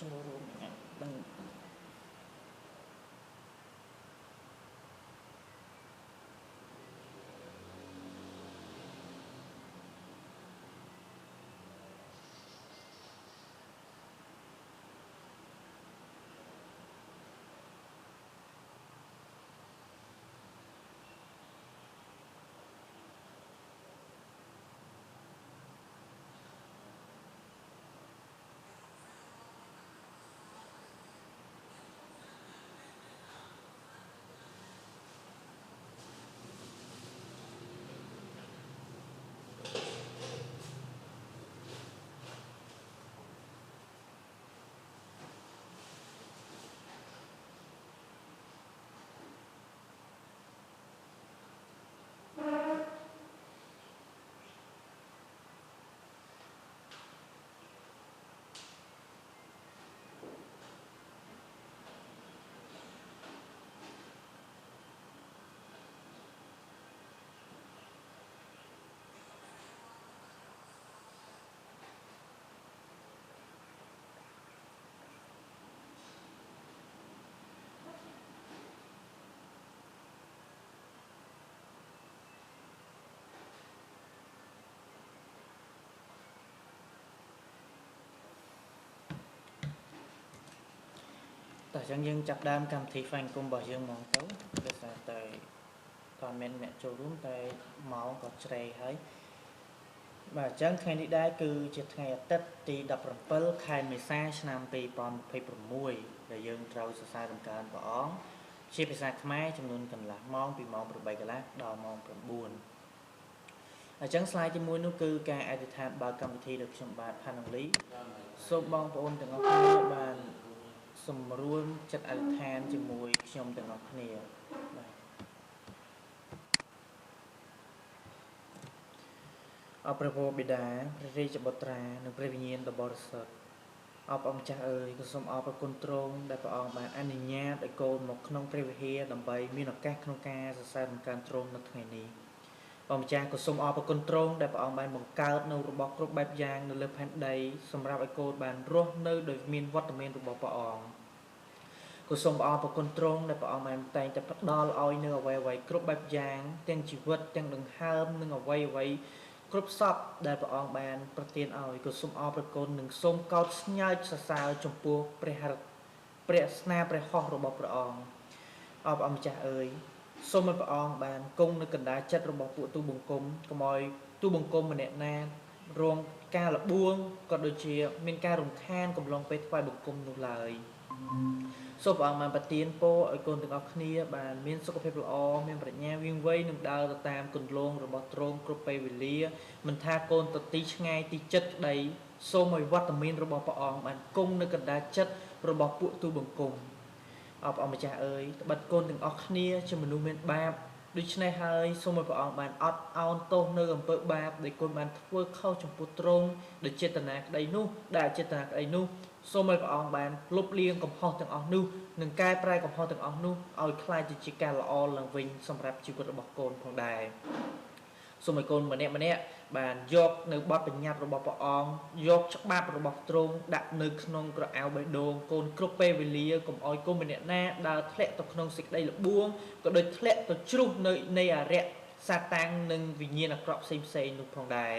ចូលរួមហ្នឹងដឹង តែអញ្ចឹងយើងចាប់ដើមកម្មវិធីហ្វេនគុំរបស់យើងហ្មងទៅដោយសារតែតើមានអ្នកចូលរួមតែម៉ោងក៏ជ្រេហើយបាទអញ្ចឹងថ្ងៃនេះដែរគឺជាថ្ងៃអាទិត្យទី17ខែមេសាឆ្នាំ2026ដែលយើងត្រូវសរសើរដំណើរព្រះអង្គជាភាសាខ្មែរចំនួនកន្លះម៉ោងពីម៉ោង8កន្លះដល់ម៉ោង9អញ្ចឹង slide ទី1នោះគឺការអធិដ្ឋានបើកកម្មវិធីដោយខ្ញុំបាទផានងលីសូមបងប្អូនទាំងអស់គ្នាបានសម្រួលចិត្តអធិដ្ឋានជាមួយខ្ញុំទាំងអស់គ្នាបាទអរព្រះពរបិតាព្រះរាជបុត្រានិងព្រះវិញ្ញាណបរិសុទ្ធអរព្រះម្ចាស់អើយក៏សូមអរព្រះគុណទ្រង់ដែលព្រះអង្គបានអនុញ្ញាតឲ្យកូនមកក្នុងព្រះវិហារដើម្បីមានឱកាសក្នុងការសរសើរដំណើរទ្រង់នៅថ្ងៃនេះព្រះម្ចាស់ក៏សូមអរព្រះគុណទ្រង់ដែលព្រះអង្គបានបង្កើតនៅរបស់គ្រប់បែបយ៉ាងនៅលើផែនដីសម្រាប់ឲ្យកូនបានរស់នៅដោយមានវត្តមានរបស់ព្រះអង្គក៏សូមអរព្រះគុណទ្រង់ដែលព្រះអង្គបានតែងតែផ្ដល់ឲ្យនៅអ្វីៗគ្រប់បែបយ៉ាងទាំងជីវិតទាំងដង្ហើមនិងអ្វីៗគ្រប់សពដែលព្រះអង្គបានប្រទានឲ្យក៏សូមអរព្រះគុណនិងសូមកោតស្ញើសរសើរចំពោះព្រះស្នាព្រះហស្ថរបស់ព្រះអង្គអរព្រះម្ចាស់អើយសូមឲ្យព្រះអង្គបានគង់នៅកណ្ដាលចិត្តរបស់ពួកទូបង្គំកុំឲ្យទូបង្គំម្នាក់ណារងការលបួងក៏ដូចជាមានការរំខានកំឡុងពេលថ្វាយបង្គំនោះឡើយសូមព្រះអង្គបានប្រទានពរឲ្យកូនទាំងអស់គ្នាបានមានសុខភាពល្អមានប្រាជ្ញាវាងវៃនឹងដើរទៅតាមគន្លងរបស់ទ្រង់គ្រប់ពេលវេលាមិនថាកូនទៅទីឆ្ងាយទីជិតក្តីសូមឲ្យវត្តមានរបស់ព្រះអង្គបានគង់នៅកណ្ដាលចិត្តរបស់ពួកទូបង្គំអរព្រះម្ចាស់អើយត្បិតកូនទាំងអស់គ្នាជាមនុស្សមានបាបដូច្នេះហើយសូមឲ្យព្រះអង្គបានអត់ឱនទោសនៅអំពើបាបដែលកូនបានធ្វើខុសចំពោះទ្រង់ដោយចេតនាក្តីនោះដែលអចេតនាក្តីនោះសូមឲ្យព្រះអង្គបានលុបលាងកំហុសទាំងអស់នោះនិងកែប្រែកំហុសទាំងអស់នោះឲ្យคล้ายទៅជាការល្អឡើងវិញសម្រាប់ជីវិតរបស់កូនផងដែរសូមឲ្យកូនម្នាក់បានយកនៅបទបញ្ញត្តិរបស់ព្រះអង្គយកច្បាប់របស់ទ្រង់ដាក់នៅក្នុងក្រអៅបេះដូងកូនគ្រប់ពេលវេលាកុំឲ្យកូនម្នាក់ណាដើរធ្លាក់ទៅក្នុងសេចក្តីល្បួងក៏ដូចធ្លាក់ទៅជ្រុះនៃអរិយសាតាំងនិងវិញ្ញាណអាក្រក់ផ្សេងនោះផងដែរ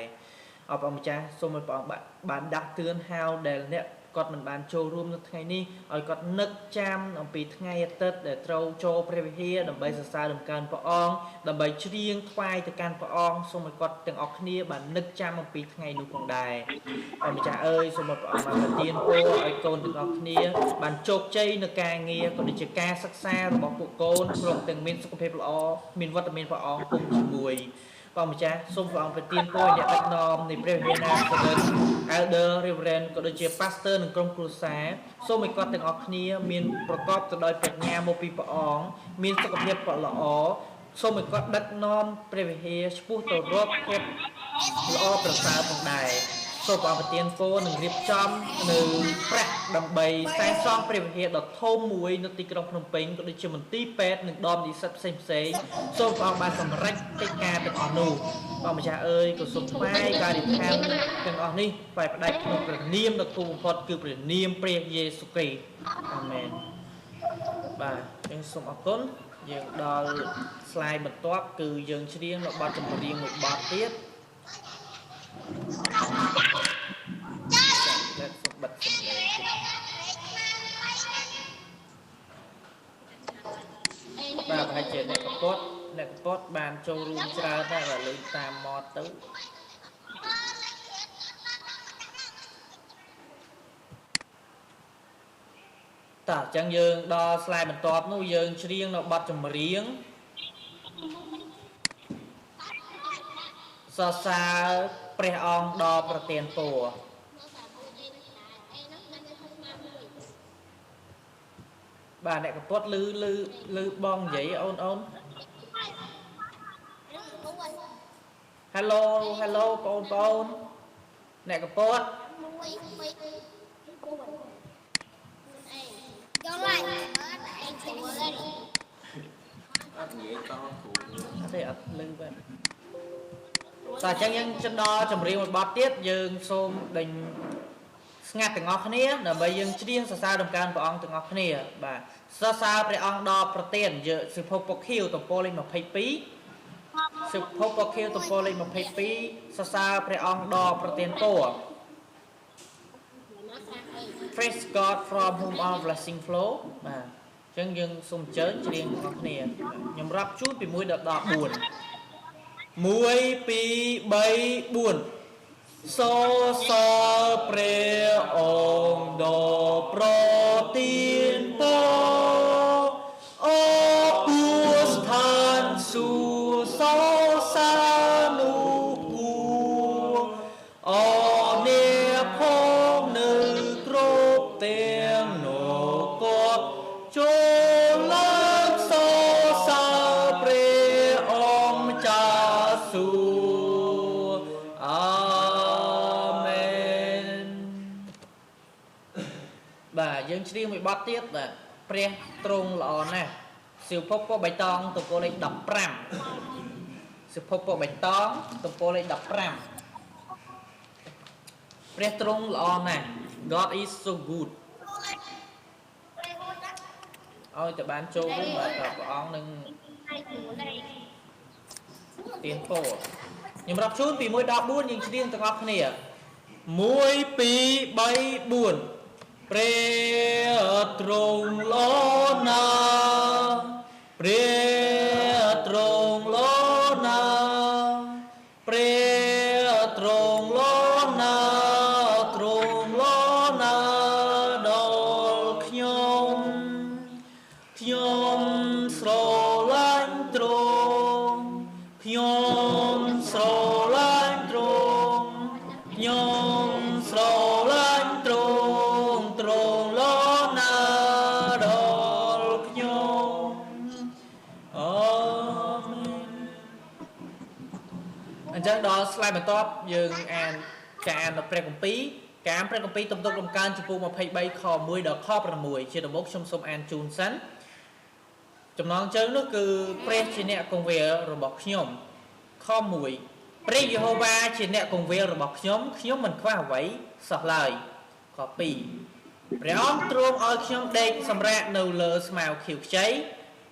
អរព្រះម្ចាស់សូមឲ្យព្រះអង្គបានដាស់តឿនហៅដែលអ្នកគាត់មិនបានចូលរួមនៅថ្ងៃនេះឲ្យគាត់នឹកចាំអំពីថ្ងៃអាទិត្យដែលត្រូវចូលព្រះវិហារដើម្បីសរសើរដំណើរព្រះអង្គដើម្បីច្រៀងថ្វាយទៅកាន់ព្រះអង្គសូមឲ្យគាត់ទាំងអស់គ្នាបាននឹកចាំអំពីថ្ងៃនោះផងដែរអរម្ចាស់អើយសូមឲ្យព្រះអង្គបានប្រទានពរឲ្យកូនទាំងអស់គ្នាបានជោគជ័យនៅការងារក៏ដូចជាការសិក្សារបស់ពួកកូនព្រមទាំងមានសុខភាពល្អមានវត្តមានព្រះអង្គគង់ជាមួយព្រះម្ចាស់សូមព្រះអង្គប្រទានពរអ្នកដឹកនាំនៃព្រះវិហារណាស្ដេច Elder Reverend ក៏ដូចជា Pastor និងក្រុមគ្រួសារសូមឲ្យគាត់ទាំងអស់គ្នាមានប្រកបទៅដោយប្រាជ្ញាមកពីព្រះអង្គមានសុខភាពល្អសូមឲ្យគាត់ដឹកនាំព្រះវិហារឆ្ពោះទៅរកភាពល្អប្រសើរផងដែរសូមព្រះអង្គប្រទានពរនិងរៀបចំនៅប្រាក់ដើម្បីសាងសង់ព្រះវិហារដ៏ធំមួយនៅទីក្រុងភ្នំពេញក៏ដូចជាមន្ទីរពេទ្យនិងដមនិស្សិតផ្សេងសូមព្រះអង្គបានសម្រេចកិច្ចការទាំងអស់នោះ បងម្ចាស់អើយក៏សូមថ្វាយការអធិដ្ឋានទាំងអស់នេះថ្វាយផ្ដាច់ក្នុងព្រះនាមដ៏គូបំផុតគឺព្រះនាមព្រះយេស៊ូវគ្រីស្ទអាមែនបាទយើងសូមអរគុណយើងដល់ slide បន្ទាប់គឺយើងច្រៀងនៅបទចម្រៀងមួយបទទៀតចា៎សូមបិទសំឡេងបាទប្រហែលជាអ្នកកពតបានចូលរួមច្រើនដែរបាទលេងតាមម៉តទៅតើអញ្ចឹងយើងដល់ slide បន្ទាប់នោះយើងច្រៀងនៅបទចម្រៀងសរសើរព្រះអង្គដ៏ប្រទានពរបាទអ្នកកពតឮបងនិយាយអូនHello បងអ្នកកពតយកឡាយអេឈួរអត់និយាយតគ្រូអត់ទេអត់ឮបាទតើអញ្ចឹងយើងជិតដល់ចម្រៀងមួយបទទៀតយើងសូមដេញស្ងាត់ទាំងអស់គ្នាដើម្បីយើងច្រៀងសរសើរដំណើរព្រះអង្គទាំងអស់គ្នាបាទសរសើរព្រះអង្គដ៏ប្រទានយើងសិភពពខៀវទំព័រលេខ22សិភពពខៀវទំព័រលេខ22សរសើរព្រះអង្គដ៏ប្រទានពរ Praise God from whom all blessing flow បាទអញ្ចឹងយើងសូមអញ្ជើញច្រៀងទាំងអស់គ្នាខ្ញុំរាប់ជូនពី1ដល់14 1 2 3 4សរសើរព្រះអង្គដ៏ប្រទានពរអូពូស្ថានសួគ៌សរសើរនោះគួរអអ្នកផងនៅគ្រប់ទាំងនគរចូលឡើងសរសើរព្រះអង្គម្ចាស់សួគ៌អាមែនបាទយើងច្រៀងមួយបទទៀតបាទព្រះទ្រង់ល្អណាស់សៀវភៅពណ៌បៃតងទំព័រលេខ15សៀវភៅពណ៌បៃតងទំព័រលេខ15ព្រះទ្រង់ល្អណាស់ God is so good ឲ្យតែបានចូលរួមបាទព្រះអង្គនឹងទានពរខ្ញុំរាប់ជូនពី1ដល់4យើងច្រៀងទាំងអស់គ្នា1 2 3 4ព្រះទ្រង់ល្អណាស់ព្រះទ្រង់ល្អណាស់ព្រះទ្រង់ល្អណាស់ទ្រង់ល្អណាស់ដល់ខ្ញុំស្រឡាញ់ទ្រង់ខ្ញុំស្រឡាញ់ទ្រង់ខ្ញុំស្រឡាញ់ទ្រង់ទ្រង់ល្អណាស់ដល់ខ្ញុំអាមែនអញ្ចឹងដល់ slide បន្ទាប់យើងអានការអានព្រះគម្ពីរការព្រះគម្ពីរទំនុកដំកើងចំពោះ23ខ1ដល់ខ6ជាដំបូងខ្ញុំសូមអានជូនសិនចំណងជើងនោះគឺព្រះជាអ្នកគង្វាលរបស់ខ្ញុំខ1ព្រះយេហូវ៉ាជាអ្នកគង្វាលរបស់ខ្ញុំមិនខ្វះអ្វីសោះឡើយខ2ព្រះអង្គទ្រង់ឲ្យខ្ញុំដេកសម្រាកនៅលើស្មៅខៀវខ្ចី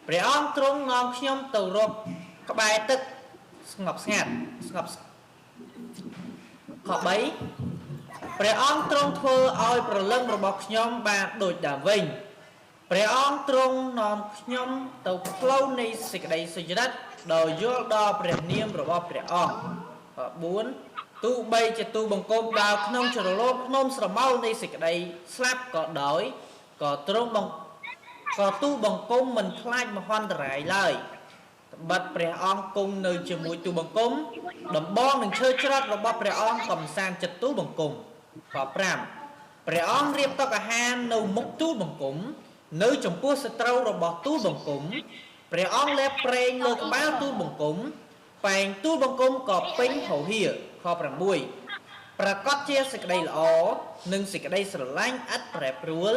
ព្រះអង្គទ្រង់នាំខ្ញុំទៅរកក្បែរទឹកស្ងប់ស្ងាត់ខ3ព្រះអង្គទ្រង់ធ្វើឲ្យព្រលឹងរបស់ខ្ញុំបានដូចដើមវិញព្រះអង្គទ្រង់នាំខ្ញុំទៅផ្លូវនៃសេចក្តីសុចរិតដោយយល់ដល់ព្រះនាមរបស់ព្រះអង្គ4ទោះបីជាទូបង្គំដើរក្នុងជ្រលងភ្នំស្រមោលនៃសេចក្តីស្លាប់ក៏ដោយក៏ទូបង្គំមិនខ្លាចមហន្តរាយឡើយបិទព្រះអង្គគង់នៅជាមួយទូបង្គំដំបងនឹងឈើច្រត់របស់ព្រះអង្គកំសាន្តចិត្តទូបង្គំខ5ព្រះអង្គរៀបតុអាហារនៅមុខទូបង្គំនៅចំពោះសត្រូវរបស់ទូលបង្គំព្រះអង្គលេបប្រេងលើក្បាលទូលបង្គំបែងទូលបង្គំក៏ពេញហោហៀខ6ប្រកាសជាសេចក្តីល្អនិងសេចក្តីស្រឡាញ់ឥតប្រែប្រួល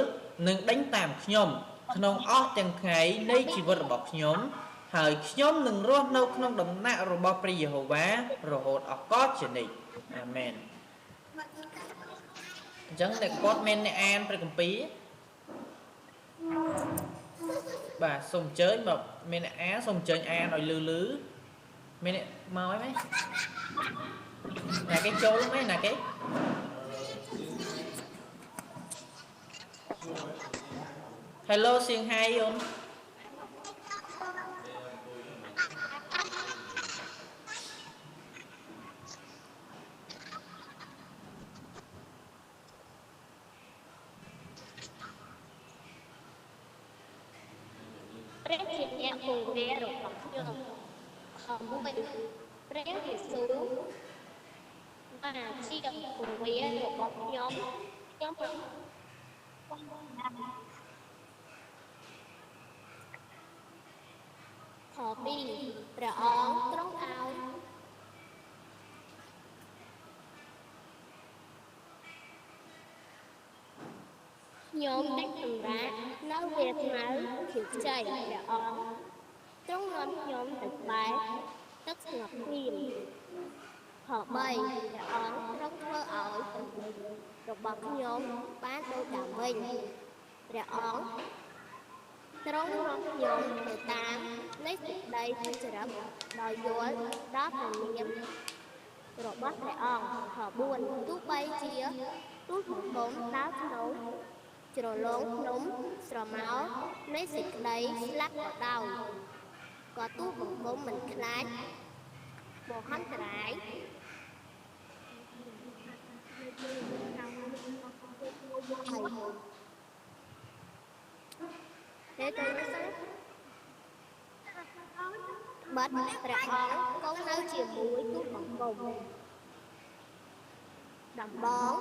នឹងដេញតាមខ្ញុំក្នុងអស់ទាំងថ្ងៃនៃជីវិតរបស់ខ្ញុំ ហើយខ្ញុំនឹងរស់នៅក្នុងដំណាក់របស់ព្រះយេហូវ៉ារហូតអកលជានិច្ចអាមែនអញ្ចឹងអ្នកគាត់មានអ្នកអានព្រះគម្ពីរបាទសូមអញ្ជើញមកមានអ្នកអានសូមអញ្ជើញអានឲ្យលឺមានអ្នកមកអីមែនណាគេចូលមែនណាគេ Hello សៀងហៃអូន ព្រះជាអ្នកគង់វេរបស់ខ្ញុំមួយព្រះយេស៊ូវបានជាគង់វេរបស់ខ្ញុំខពីព្រះអង្គទ្រង់ឲ្យខ្ញុំនឹងសម្រាប់នៅវាស្មៅជាខ្ចីព្រះអង្គទ្រង់នាំខ្ញុំទៅក្បែរទឹកស្ងប់ស្ងៀមខ3ព្រះអង្គទ្រង់ធ្វើឲ្យរបស់ខ្ញុំបានដូចដើមវិញព្រះអង្គទ្រង់នាំខ្ញុំទៅតាមនៃសេចក្តីសុចរិតដោយយល់ដល់ព្រះនាមរបស់ព្រះអង្គខ4ទោះបីជាទូលបង្គំដើរក្នុងជ្រលងភ្នំស្រមោលនៃសេចក្តីស្លាប់ក៏ដោយក៏ទូលបង្គំមិនខ្លាចមហន្តរាយទេទៅបាត់ព្រះអង្គគង់នៅជាមួយទូលបង្គំដំបង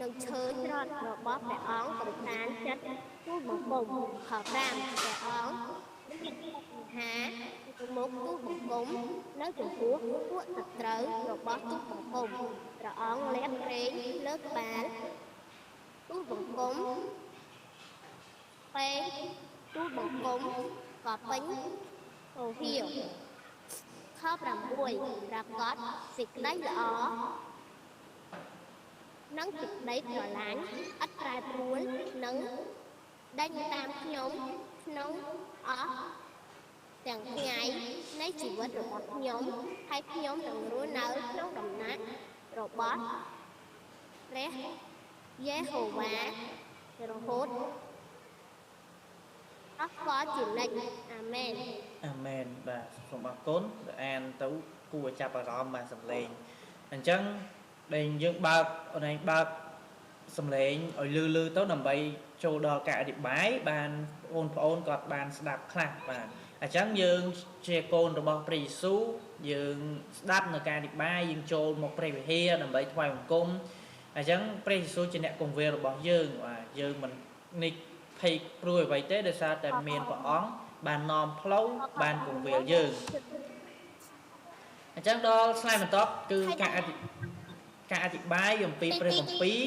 នឹងឈើច្រត់របស់ព្រះអង្គប្រធានចិត្តទូលបង្គំខ5ព្រះអង្គហាទៅមុខទូលបង្គំនៅចំពោះពួកសត្រូវរបស់ទូលបង្គំព្រះអង្គលាក់ប្រេងលើក្បាលទូលបង្គំពេលទូលបង្គំក៏ពេញអូហៀវខ6ប្រកាសសេចក្តីល្អនិងសេចក្តីស្រឡាញ់ឥតប្រែប្រួលនឹងដេញតាមខ្ញុំក្នុងអស់ទាំងថ្ងៃនៃជីវិតរបស់ខ្ញុំហើយខ្ញុំនឹងរស់នៅក្នុងដំណាក់របស់ព្រះយេហូវ៉ារហូតអកលជានិច្ចអាមែនអាមែនបាទសូមអរគុណដែលអានទៅគួរចាប់អារម្មណ៍បានសំឡេងអញ្ចឹងដែលយើងបើកសំឡេងឲ្យលឺទៅដើម្បីចូលដល់ការអធិប្បាយបានបងប្អូនគាត់បានស្ដាប់ខ្លះបាទអញ្ចឹងយើងជាកូនរបស់ព្រះយេស៊ូវយើងស្ដាប់នៅការអធិប្បាយយើងចូលមកព្រះវិហារដើម្បីថ្វាយបង្គំអញ្ចឹងព្រះយេស៊ូវជាអ្នកគង្វាលរបស់យើងបាទយើងមិននេះភ័យព្រួយអ្វីទេដោយសារតែមានព្រះអង្គបាននាំផ្លូវបានគង្វាលយើងអញ្ចឹងដល់ស្លាយបន្ទាប់គឺការអធិប្បាយអំពីព្រះគម្ពីរ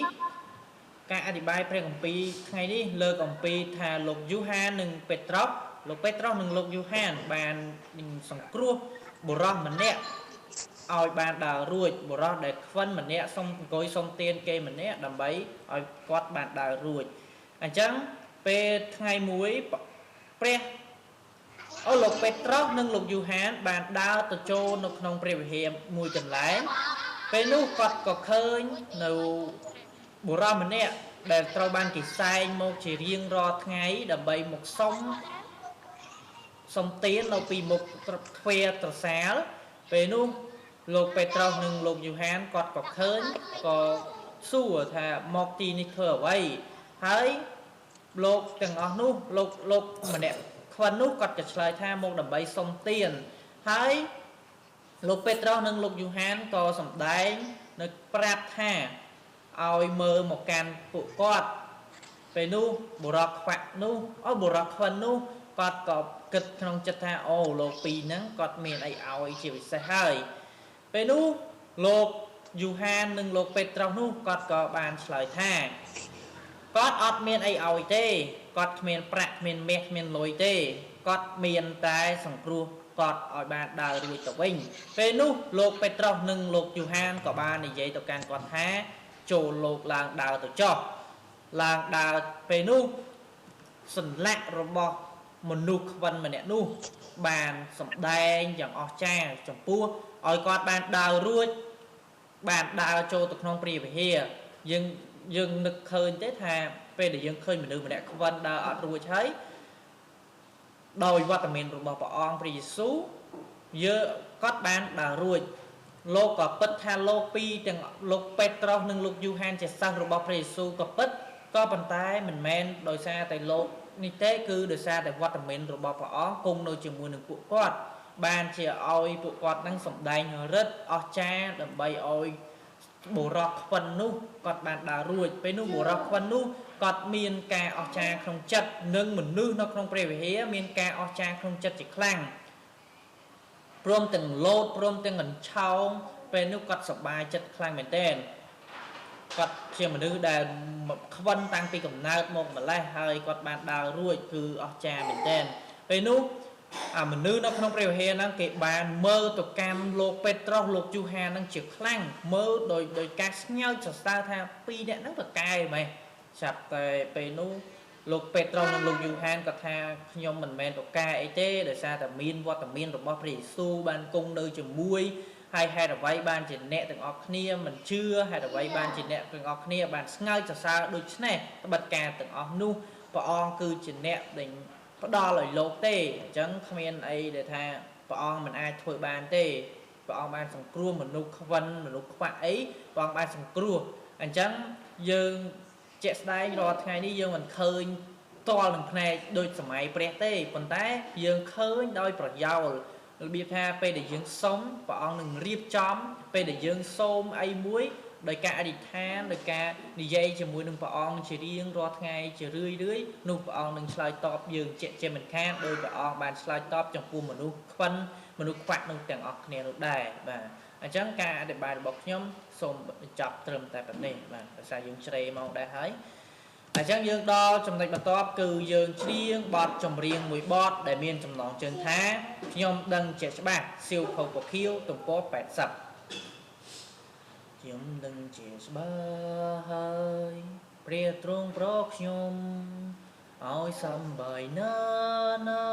ការអធិប្បាយព្រះគម្ពីរថ្ងៃនេះលើកអំពីថាលោកយូហាននិងពេត្រុសលោកពេត្រុសនិងលោកយូហានបានសង្គ្រោះបុរសម្នាក់ឲ្យបានដើររួចបុរសដែលខ្វិនម្នាក់សុំអង្គុយសុំទានគេម្នាក់ដើម្បីឲ្យគាត់បានដើររួចអញ្ចឹងពេលថ្ងៃមួយលោកពេត្រុសនិងលោកយូហានបានដើរទៅចូលនៅក្នុងព្រះវិហារមួយកន្លែងពេលនោះគាត់ក៏ឃើញនៅបុរសម្នាក់ដែលត្រូវបានគេសែងមកជារៀងរាល់ថ្ងៃដើម្បីមកសុំទាននៅពីមុខទ្វារត្រសាលពេលនោះលោកពេត្រុសនិងលោកយូហានគាត់ក៏ឃើញក៏សួរថាមកទីនេះធ្វើអ្វីហើយលោកទាំងអស់នោះលោកម្នាក់ខ្វិននោះគាត់ក៏ឆ្លើយថាមកដើម្បីសុំទានហើយលោកពេត្រុសនិងលោកយូហានក៏សម្ដែងនៅប្រាប់ថាឲ្យមើលមកកាន់ពួកគាត់ពេលនោះបុរសខ្វាក់នោះបុរសខ្វិននោះគាត់ក៏គិតក្នុងចិត្តថាអូលោកពីរហ្នឹងគាត់មានអីឲ្យជាពិសេសហើយពេលនោះលោកយូហាននិងលោកពេត្រុសនោះគាត់ក៏បានឆ្លើយថាគាត់អត់មានអីឲ្យទេគាត់គ្មានប្រាក់គ្មានមាសគ្មានលុយទេ គាត់មានតែសង្គ្រោះគាត់ឲ្យបានដើររួចទៅវិញពេលនោះលោកពេត្រុសនិងលោកយូហានក៏បាននិយាយទៅកាន់គាត់ថាចូលលោកឡើងដើរទៅចុះឡើងដើរពេលនោះសន្លាក់របស់មនុស្សខ្វិនម្នាក់នោះបានសម្ដែងយ៉ាងអស្ចារ្យចំពោះឲ្យគាត់បានដើររួចបានដើរចូលទៅក្នុងព្រះវិហារយើងនឹកឃើញទេថាពេលដែលយើងឃើញមនុស្សម្នាក់ខ្វិនដើរអត់រួចហើយដោយវត្តមានរបស់ព្រះអង្គព្រះយេស៊ូវយើងគាត់បានដើររួចលោកក៏ពិតថាលោកពីរទាំងលោកពេត្រុសនិងលោកយូហានជាសិស្សរបស់ព្រះយេស៊ូវក៏ពិតក៏ប៉ុន្តែមិនមែនដោយសារតែលោកនេះទេគឺដោយសារតែវត្តមានរបស់ព្រះអង្គគង់នៅជាមួយនឹងពួកគាត់បានជាឲ្យពួកគាត់នឹងសម្ដែងរិទ្ធអស្ចារ្យដើម្បីឲ្យបុរសខ្វិននោះគាត់បានដើររួចពេលនោះបុរសខ្វិននោះគាត់មានការអស្ចារ្យក្នុងចិត្តនិងមនុស្សនៅក្នុងព្រះវិហារមានការអស្ចារ្យក្នុងចិត្តជាខ្លាំងព្រមទាំងលោតព្រមទាំងកញ្ឆោងពេលនោះគាត់សប្បាយចិត្តខ្លាំងមែនទែនគាត់ជាមនុស្សដែលខ្វិនតាំងពីកំណើតមកម្លេះហើយគាត់បានដើររួចគឺអស្ចារ្យមែនទែនពេលនោះមនុស្សនៅក្នុងព្រះវិហារហ្នឹងគេបានមើលទៅកាន់លោកពេត្រុសលោកយូហានហ្នឹងជាខ្លាំងមើលដោយការស្ញើចសរសើរថាពីរនាក់ហ្នឹងប្រកែកមែនចាប់តែពេលនោះលោកពេត្រុសនិងលោកយូហានក៏ថាខ្ញុំមិនមែនប្រកែកអីទេដោយសារតែមានវត្តមានរបស់ព្រះយេស៊ូវបានគង់នៅជាមួយហើយហេតុអ្វីបានជាអ្នកទាំងអស់គ្នាមិនជឿហេតុអ្វីបានជាអ្នកទាំងអស់គ្នាបានស្ងើចសរសើរដូច្នេះត្បិតការទាំងអស់នោះព្រះអង្គគឺជាអ្នកដែលផ្ដល់ឲ្យលោកទេអញ្ចឹងគ្មានអីដែលថាព្រះអង្គមិនអាចធ្វើបានទេព្រះអង្គបានសង្គ្រោះមនុស្សខ្វិនមនុស្សខ្វាក់អីព្រះអង្គបានសង្គ្រោះអញ្ចឹងយើងជាក់ស្ដែងរាល់ថ្ងៃនេះយើងមិនឃើញតល់នឹងភ្នែកដូចសម័យព្រះទេប៉ុន្តែយើងឃើញដោយប្រយោលរបៀបថាពេលដែលយើងសុំព្រះអង្គនឹងរៀបចំពេលដែលយើងសូមអីមួយដោយការអធិដ្ឋានដោយការនិយាយជាមួយនឹងព្រះអង្គជារៀងរាល់ថ្ងៃជារឿយនោះព្រះអង្គនឹងឆ្លើយតបយើងជាមិនខានដោយព្រះអង្គបានឆ្លើយតបចំពោះមនុស្សខ្វិនមនុស្សខ្វាក់នោះទាំងអស់គ្នានោះដែរបាទអញ្ចឹងការអធិប្បាយរបស់ខ្ញុំសូមបញ្ចប់ត្រឹមតែប៉ុណ្ណេះបាទដោយសារយើងជ្រេមកដែរហើយអញ្ចឹងយើងដល់ចំណុចបន្ទាប់គឺយើងច្រៀងបទចម្រៀងមួយបទដែលមានចំណងជើងថាខ្ញុំដឹងជាច្បាស់សៀវភៅពខៀវទំព័រ80ខ្ញុំដឹងជាច្បាស់ហើយព្រះទ្រង់ប្រោសខ្ញុំឲ្យសំបាយណាណា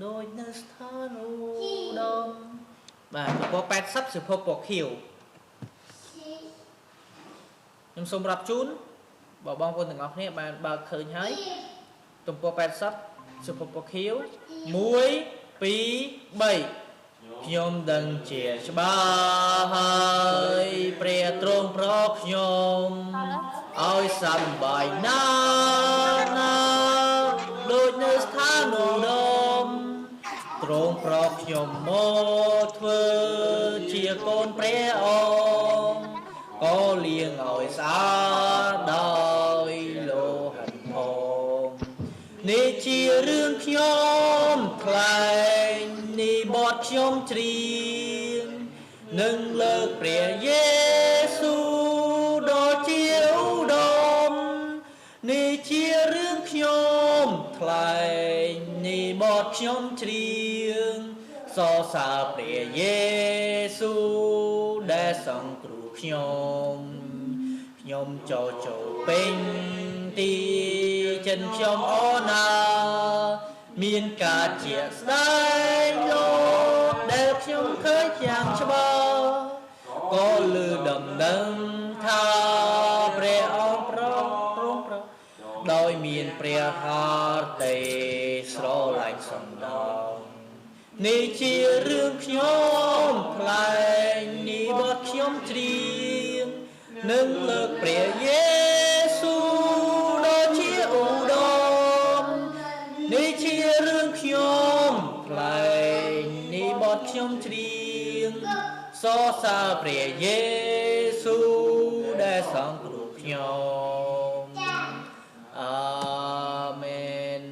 ដូចនៅស្ថានឧត្តមបាទទំព័រ80សៀវភៅពខៀវខ្ញុំសូមរាប់ជូនបងប្អូនទាំងអស់គ្នាបានបើកឃើញហើយទំព័រ80សៀវភៅពខៀវ1 2 3ខ្ញុំដឹងជាច្បាស់ហើយព្រះទ្រង់ប្រោសខ្ញុំឲ្យសំបាយណាណាដូចនៅស្ថានឧត្តមទ្រង់ប្រោសខ្ញុំមកធ្វើជាកូនព្រះអង្គក៏លៀងឲ្យស្អាតដោយលោហិតផងនេះជារឿងខ្ញុំថ្លែងនេះបទខ្ញុំច្រៀងនឹងលើកព្រះយេស៊ូវដ៏ជាឧត្តមនេះជារឿងខ្ញុំថ្លែងនេះបទខ្ញុំច្រៀងសរសើរព្រះយេស៊ូវដែលសង្គ្រោះខ្ញុំចូលពេញទីចិនខ្ញុំអូណាមានការជាស្ដែងលោកដែលខ្ញុំឃើញយ៉ាងច្បាស់ក៏លឺដំណឹងថាព្រះអង្គប្រោសដោយមានព្រះハតីស្រឡាញ់សំដងនេះជារឿងខ្ញុំថ្លែងនេះបទខ្ញុំច្រៀងនឹងលើកព្រះយេស៊ូវដ៏ជាឧត្តមនេះជារឿងខ្ញុំថ្លែងនេះបទខ្ញុំច្រៀងសរសើរព្រះយេស៊ូវដែលសង្គ្រោះខ្ញុំអាមែន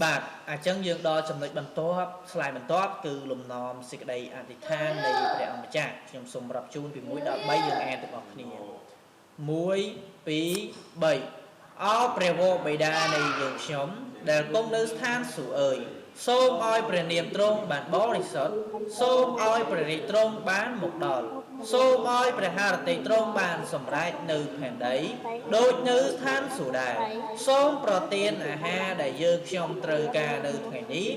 បាទអញ្ចឹងយើងដល់ចំណុចបន្ទាប់ស្លាយបន្ទាប់គឺលំនាំសេចក្តីអធិដ្ឋាននៃព្រះអង្គម្ចាស់ខ្ញុំសូមរាប់ជូនពី1ដល់3យើងអានទាំងអស់គ្នា1 2 3 អោព្រះវរបិតានៃយើងខ្ញុំដែលគង់នៅស្ថានសួគ៌អើយសូមឲ្យព្រះនាមទ្រង់បានបរិសុទ្ធសូមឲ្យព្រះរាជទ្រង់បានមកដល់សូមឲ្យព្រះハរតីទ្រង់បានសម្រេចនៅផែនដីដូចនៅស្ថានសួគ៌ដែរសូមប្រទានអាហារដែលយើងខ្ញុំត្រូវការនៅថ្ងៃនេះ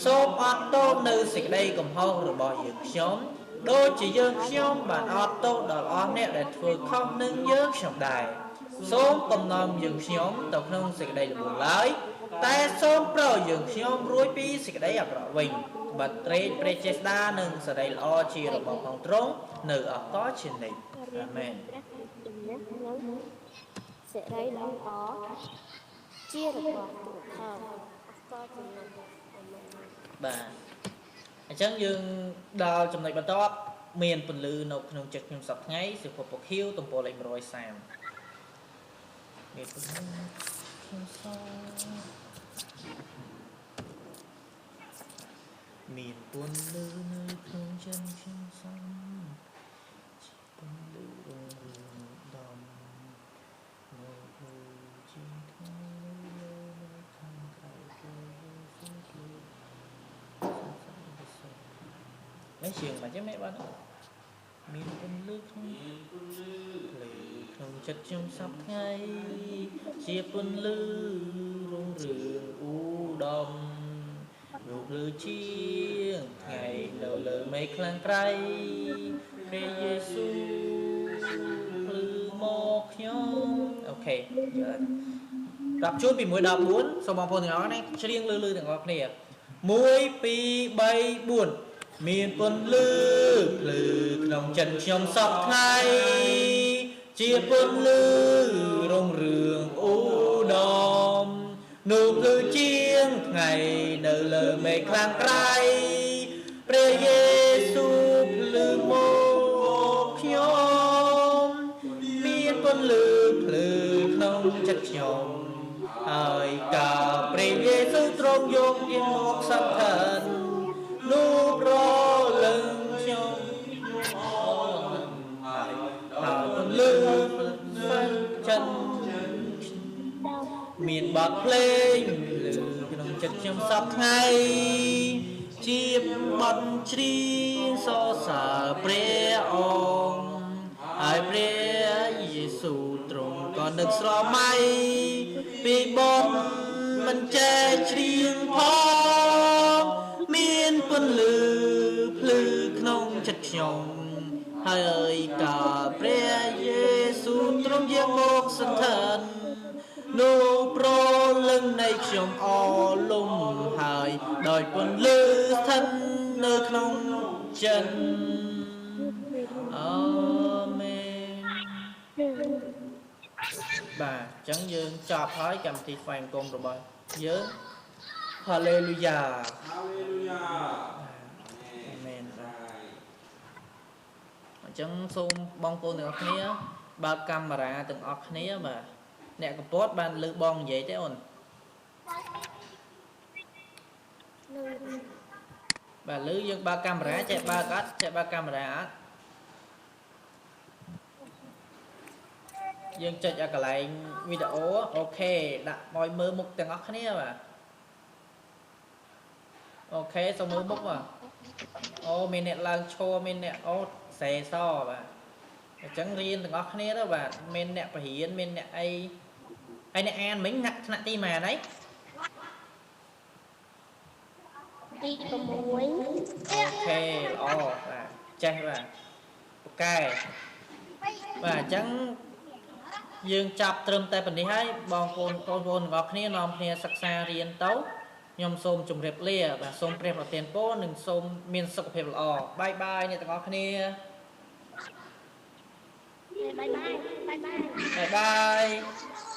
សូមអត់ទោសនៅសេចក្តីកំហុសរបស់យើងខ្ញុំដូចជាយើងខ្ញុំបានអត់ទោសដល់អស់អ្នកដែលធ្វើខុសនឹងយើងខ្ញុំដែរសូមកំណំយើងខ្ញុំទៅក្នុងសេចក្តីល្បួងឡើយតែសូមប្រោយើងខ្ញុំរួចពីសេចក្តីអាក្រក់វិញបាត់ត្រេកព្រះចេស្តានិងសេរីល្អជារបស់ផងទ្រង់នៅអកលជានិច្ចអាមែនសេរីល្អជារបស់ព្រះផងអកលជានិច្ចបាទអញ្ចឹងយើងដល់ចំណុចបន្ទាប់មានពន្លឺនៅក្នុងចិត្តខ្ញុំសប្តាហ៍ថ្ងៃសិភពពខៀវទំព័រលេខ130មានពន្លឺខ្ញុំសមានពន្លឺនៅក្នុងចិត្តខ្ញុំសំជាពន្លឺរងរឿងដំនៅលើជាថ្ងៃលើនៅខាងក្រៅគឺសុខលឺไม่เชื่อมันจะไม่บ้านមានពន្លឺក្នុងចិត្តខ្ញុំសប្ថ្ងៃជាពន្លឺរុងរឿងឧត្តមលោកលើជាថ្ងៃនៅលើមេឃខ្លាំងក្រៃព្រះយេស៊ូវភ្លឺមកខ្ញុំអូខេយកប្រាប់ជូនពី1ដល់4សូមបងប្អូនទាំងអស់នេះច្រៀងលឺទាំងអស់គ្នា1 2 3 4មានពន្លឺភ្លឺក្នុងចិត្តខ្ញុំសប្ថ្ងៃជាពន្លឺរុងរឿងឧត្តមនោះគឺជាថ្ងៃនៅលើមេឃខ្លាំងក្រៃព្រះយេស៊ូវភ្លឺមកខ្ញុំមានពន្លឺភ្លឺក្នុងចិត្តខ្ញុំហើយកាលព្រះយេស៊ូវទ្រង់យកយាងមកសព្វឋាននោះប្រលឹងខ្ញុំហើយពន្លឺចិនមានបទភ្លេងលើក្នុងចិត្តខ្ញុំសប្ថ្ងៃជាបទច្រៀងសរសើរព្រះអង្គហើយព្រះយេស៊ូវទ្រង់ក៏នឹកស្រមៃពីបងមិនចេះច្រៀងផងមានពន្លឺភ្លឺក្នុងចិត្តខ្ញុំហើយកាលព្រះយេស៊ូវទ្រង់យាងមកសន្តាននោះប្រលឹងនៃខ្ញុំអលំហើយដោយពន្លឺស្ថិតនៅក្នុងចិត្តអាមែនបាទអញ្ចឹងយើងចប់ហើយកម្មវិធីស្វែងគុំរបស់យើងហាឡេលូយ៉ាហាឡេលូយ៉ាអាមែនបាទអញ្ចឹងសូមបងប្អូនទាំងអស់គ្នាបើកកាមេរ៉ាទាំងអស់គ្នាបាទអ្នកកពតបានលើបងនិយាយទេអូនបាទលើយើងបើកកាមេរ៉ាចេះបើកអត់ចេះបើកកាមេរ៉ាអត់យើងចុចឲ្យកន្លែងវីដេអូអូខេដាក់ឲ្យមើលមុខទាំងអស់គ្នាបាទអូខេសូមមើលមុខបាទអូមានអ្នកឡើងឈរមានអ្នកអូសេសបាទអញ្ចឹងរៀនទាំងអស់គ្នាទៅបាទមានអ្នកបរិញ្ញាមានអ្នកអីហើយអ្នកអានមិញថ្នាក់ទីម៉ានហើយទី6អូខេល្អបាទចេះបាទពូកែបាទអញ្ចឹងយើងចាប់ត្រឹមតែប៉ុណ្នេះហើយបងប្អូនទាំងអស់គ្នានាំគ្នាសិក្សារៀនទៅខ្ញុំសូមជម្រាបលាបាទសូមព្រះប្រទានពរនិងសូមមានសុខភាពល្អបាយបាយអ្នកទាំងអស់គ្នាបាយបាយបាយបាយបាយបាយ